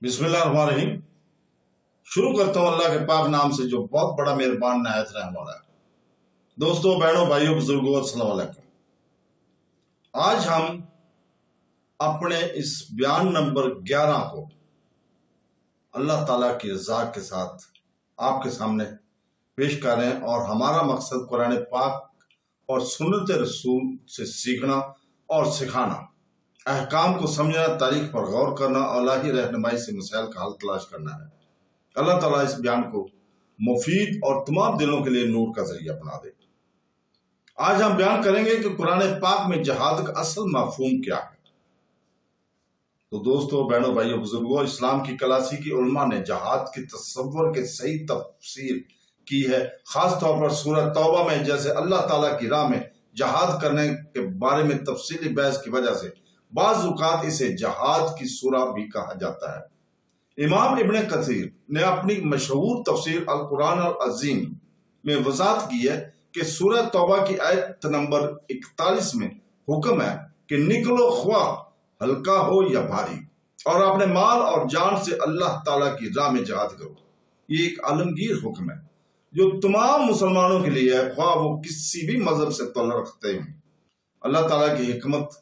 बिस्मिल्लाह रहमान रहीम। शुरू करता हूँ अल्लाह के पाक नाम से जो बहुत बड़ा मेहरबान नहायत रहने वाला है। दोस्तों, बहनों, भाइयों, बुजुर्गों, अस्सलाम वालेकुम। आज हम अपने इस बयान नंबर 11 को अल्लाह ताला की रज़ा के साथ आपके सामने पेश कर रहे हैं और हमारा मकसद कुरान पाक और सुन्नत रसूल से सीखना और सिखाना, अहकाम को समझना, तारीख पर गौर करना और इलाही रहनुमाई से मसाइल का हल तलाश करना है। अल्लाह ताला इस बयान को मुफीद और तमाम दिलों के लिए नूर का जरिया बना दे। आज हम बयान करेंगे कि कुरान पाक में जहाद का असल मफहूम क्या है। तो दोस्तों, बहनों, भाइयों, बुजुर्गों, इस्लाम की क्लासिकी उलमा ने जहाद की तस्वुर के सही तफसीर की है। खास तौर पर सूरह तौबा में जैसे अल्लाह ताला की राह में जहाद करने के बारे में तफसीली बहस की वजह से बाज़ औक़ात इसे जहाद की सूरह भी कहा जाता है। इमाम इब्न कसीर ने अपनी मशहूर तफसीर अल कुरान अल अज़ीम में वज़ाहत की है कि सूरह तौबा की आयत नंबर 41 में हुक्म है कि निकलो, ख्वाह हल्का हो या भारी, और अपने माल और जान से अल्लाह ताला की राह में जहाद करो। ये एक आलमगीर हुक्म है जो तमाम मुसलमानों के लिए है, ख्वाह वो किसी भी मजहब से तल्लुक़ रखते हैं। अल्लाह ताला की हिकमत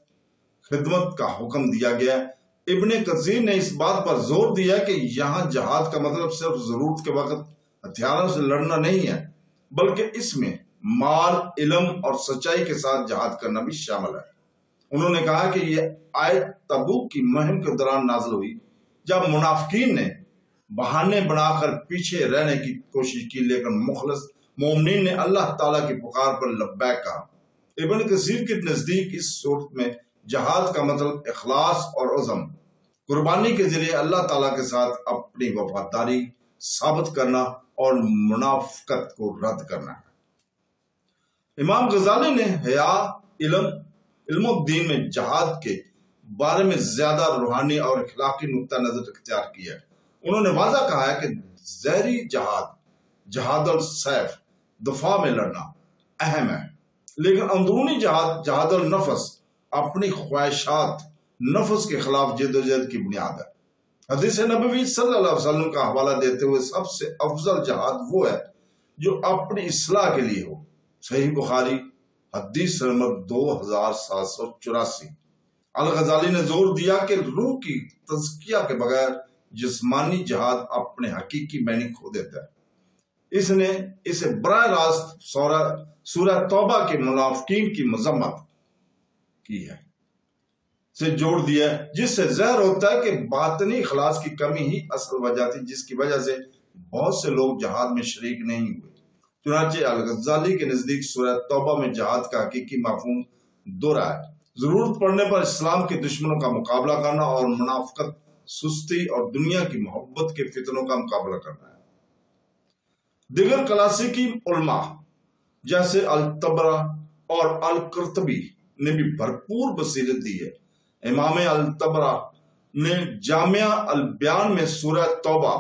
खिदमत का हुक्म दिया गया है। इब्ने कसीर ने इस बात पर जोर दिया कि यहाँ जहाद का मतलब सिर्फ जरूरत के वक्त हथियारों से लड़ना नहीं है, बल्कि इसमें माल, इल्म और सच्चाई के साथ जहाद करना भी शामिल है। उन्होंने कहा कि यह आयत तबूक की मुहिम के दौरान नाज़िल हुई, जब मुनाफिकीन ने बहाने बनाकर पीछे रहने की कोशिश की, लेकिन मुखलिस मोमिनीन ने अल्लाह ताला की पुकार पर लब्बैक कहा। इब्न कसीर के नजदीक इस सूरत में जहाद का मतलब इखलास और उज़्म, कुर्बानी के जरिए अल्लाह ताला के साथ अपनी वफादारी साबित करना और मुनाफिकत को रद्द करना है। इमाम गजाली ने हया, इल्मुद्दीन में जहाद के बारे में ज्यादा रूहानी और अखलाकी नुक्ता नजर इख्तियार किया है। उन्होंने वाज़ा कहा है कि ज़हरी जहाद, जहादुल सैफ, दफा में लड़ना अहम है, लेकिन अंदरूनी जहाद, जहादुल नफ्स, अपनी ख्वाहिशात नफ्स के खिलाफ जद्दोजहद की बुनियाद है। हदीस नबवी सल्लल्लाहु अलैहि वसल्लम का हवाला देते हुए सबसे अफजल जहाद वो है जो अपनी इस्लाह के लिए हो। सही बुखारी हदीस नंबर 2784। अल गजाली ने जोर दिया कि रूह की तज़किया के बगैर जिस्मानी जहाद अपने हकीकी मैनी खो देता है। इसने इसे बराह रास्त सूरह तौबा के मुनाफिकीन की मजम्मत की है से जोड़ दिया है, जिससे ज़ाहिर होता है कि बातनी इखलास की कमी ही असल वजह थी, जिसकी वजह से बहुत से लोग जहाद में शरीक नहीं हुए। चुनांचे अल गजाली के नजदीक सूरह तौबा में जहाद का हकीकी मफहूम दोहरा है। जरूरत पड़ने पर इस्लाम के दुश्मनों का मुकाबला करना और मुनाफिकत, सुस्ती और दुनिया की मोहब्बत के फितनों का मुकाबला करना है। दिगर क्लासिकी उलमा जैसे अल तबरा और अल कुर्तबी ने भी भरपूर बसीरत दी है। इमाम अल तबरा ने जामिया अल बयान में सूरह तौबा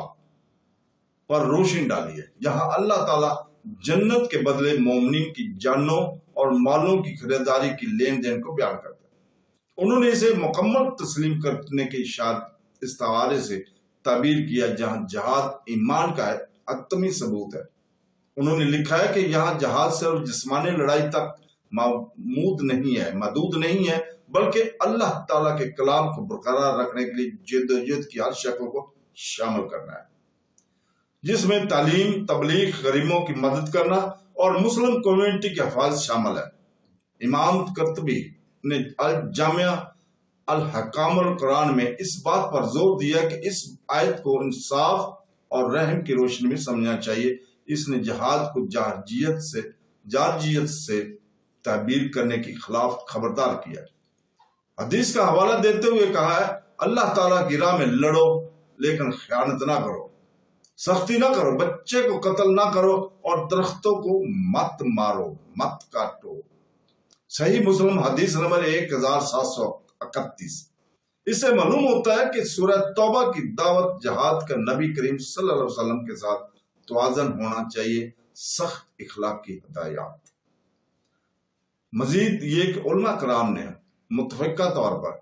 पर रोशनी डाली है, जहां अल्लाह ताला जन्नत के बदले मोमिनीन की जानों और मालों की खरीदारी की लेन देन को बयान करता है। उन्होंने इसे मुकम्मल तस्लीम करने के इस्तारे से ताबीर किया, जहां जहाद ईमान का हतमी सबूत है। उन्होंने लिखा है कि यहाँ जहाद सिर्फ जिस्मानी लड़ाई तक महदूद नहीं है, बल्कि अल्लाह ताला के कलाम को बरकरार रखने के लिए जद्दोजहद की हर शक्ल को शामिल करना है, जिसमें तालीम, तबलीग, गरीबों की मदद करना और मुस्लिम कम्युनिटी की हिफाजत शामिल है। इमाम कुर्तबी ने अल जामिया अल हकामुल कुरान में इस बात पर जोर दिया कि इस आयत को इंसाफ और रहम की रोशनी में समझना चाहिए। इसने जहाद को जारजियत से ताबीर करने के खिलाफ खबरदार किया। हदीस का हवाला देते हुए कहा है, अल्लाह ताला की राह में लड़ो, लेकिन खयानत ना करो, सख्ती ना करो, बच्चे को कत्ल ना करो और दरख्तों को मत मारो, मत काटो। सही मुस्लिम हदीस नंबर 1731। इससे मालूम होता है कि सूरह तौबा की दावत जहाद का नबी करीम सल्लल्लाहु अलैहि वसल्लम के साथ तवाज़न होना चाहिए, सख्त इखलाक की हिदायत। मजीद ये कि उलमा कराम ने मुतफ़िक़ा तौर पर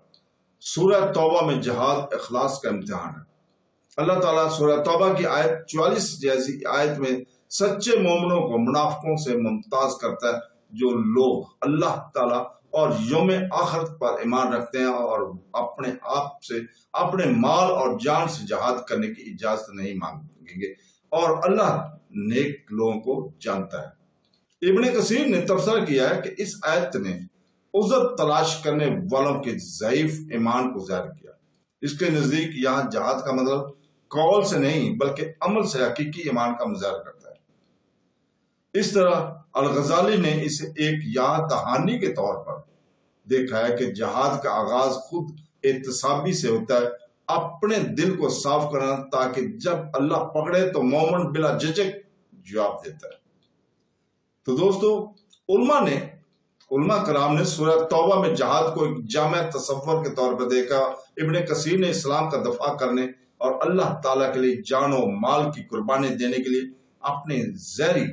सूरह तौबा में जहाद इखलास का इम्तिहान है اللہ تعالیٰ سورہ توبہ کی آیت 44 جیسی آیت میں سچے مومنوں کو منافقوں سے ممتاز کرتا ہے، جو لوگ اللہ تعالیٰ اور یوم آخر پر ایمان رکھتے ہیں اور اپنے آپ سے، اپنے مال اور جان سے جہاد کرنے کی اجازت نہیں مانگیں گے، اور اللہ نیک لوگوں کو جانتا ہے۔ ابن کثیر نے تبصرہ کیا ہے کہ اس آیت نے عذر تلاش کرنے والوں کے ضعیف ایمان کو ظاہر کیا۔ اس کے نزدیک یہاں جہاد کا مطلب قول سے نہیں بلکہ عمل سے حقیقی ایمان کا مظاہرہ کرتا ہے۔ اس طرح الغزالی نے اسے ایک یاد دہانی کے طور پر دیکھا ہے کہ جہاد کا آغاز خود احتسابی سے ہوتا ہے، اپنے دل کو صاف کرنا، تاکہ جب اللہ پکڑے تو مومن بلا جھجک جواب دیتا ہے۔ تو دوستو، علماء کرام نے سورہ توبہ میں جہاد کو ایک جامع تصور کے طور پر دیکھا۔ ابن کثیر نے اسلام کا دفاع کرنے اور اللہ تعالیٰ کے لیے جان و مال کی قربانی دینے کے لیے اپنے ظاہری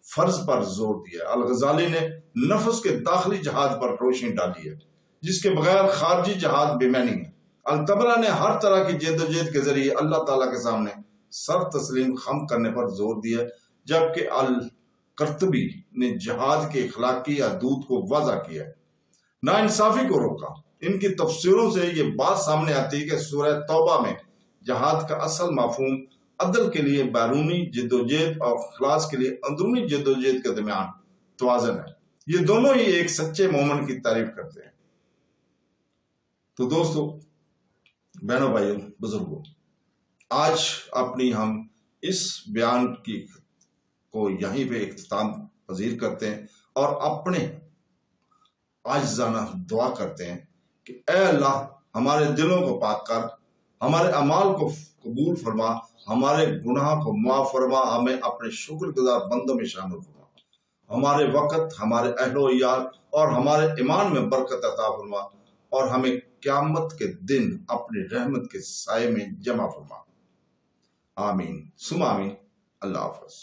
فرض پر زور دیا۔ الغزالی نے نفس کے داخلی جہاد پر روشنی ڈالی ہے، جس کے بغیر خارجی جہاد بے معنی ہے۔ الطبرہ نے ہر طرح کی جدوجہد کے ذریعے اللہ تعالیٰ کے سامنے سر تسلیم خم کرنے پر زور دیا، جبکہ القرطبی نے جہاد کے اخلاقی حدود کو واضح کیا ہے، ناانصافی کو روکا۔ ان کی تفسیروں سے یہ بات سامنے آتی ہے کہ سورہ توبہ میں جہاد کا اصل مفہوم عدل کے لیے بیرونی جدوجہد اور خلاص کے لیے اندرونی جدوجہد کے درمیان توازن ہے۔ یہ دونوں ہی ایک سچے مومن کی تعریف کرتے ہیں۔ تو دوستو، بہنوں بھائیوں، بزرگوں، آج اپنی ہم اس بیان کو یہیں پہ اختتام پذیر کرتے ہیں اور اپنے عاجزانہ دعا کرتے ہیں کہ اے اللہ، ہمارے دلوں کو پاک کر، ہمارے اعمال کو قبول فرما، ہمارے گناہ کو معاف فرما، ہمیں اپنے شکر گزار بندوں میں شامل فرما، ہمارے وقت، ہمارے اہل و عیال اور ہمارے ایمان میں برکت عطا فرما، اور ہمیں قیامت کے دن اپنی رحمت کے سائے میں جمع فرما۔ آمین ثم آمین۔ اللہ حافظ۔